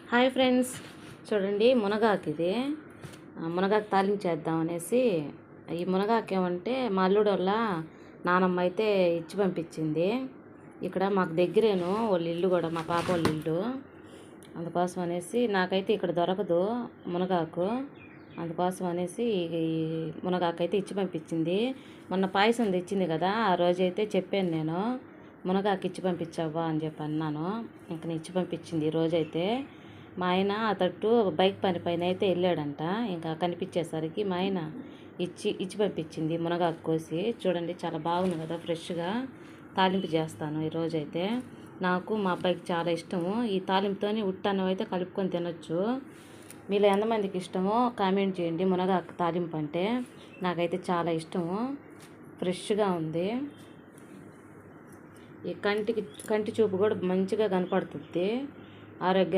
Hi friends, చూడండి మునగాకు ఇది. మునగాకు తాలింపు చేద్దాం అనేసి. ఈ మునగాకు ఏమంటే మా అల్లుడు వల్ల నానమ్మ అయితే ఇచ్చి పంపించింది. ఇక్కడ మాకు దగ్గరేను వాళ్ళ ఇల్లు కూడా, మా పాప వాళ్ళ ఇల్లు. అందుకోసం అనేసి నాకైతే ఇక్కడ దొరకదు మునగాకు. అందుకోసం అనేసి ఈ మునగాకు అయితే ఇచ్చి పంపించింది. మొన్న పాయసం తెచ్చింది కదా, ఆ రోజైతే చెప్పాను నేను, మునగాకు ఇచ్చి పంపించావా అని చెప్పి అన్నాను. ఇంక నేను ఇచ్చి పంపించింది ఈ రోజైతే. మా ఆయన తట్టు బైక్ పైన అయితే వెళ్ళాడంట. ఇంకా కనిపించేసరికి మా ఆయన ఇచ్చి పంపించింది మునగాకు కోసి. చూడండి చాలా బాగుంది కదా, ఫ్రెష్గా తాలింపు చేస్తాను ఈరోజైతే. నాకు మా అబ్బాయికి చాలా ఇష్టము ఈ తాలింపుతోని. ఉట్టన్నం అయితే కలుపుకొని తినొచ్చు. మీలో ఎంతమందికి ఇష్టమో కామెంట్ చేయండి. మునగాకు తాలింపు అంటే నాకైతే చాలా ఇష్టము. ఫ్రెష్గా ఉంది. ఈ కంటి చూపు కూడా మంచిగా కనపడుతుంది. ఆరోగ్యాన్ని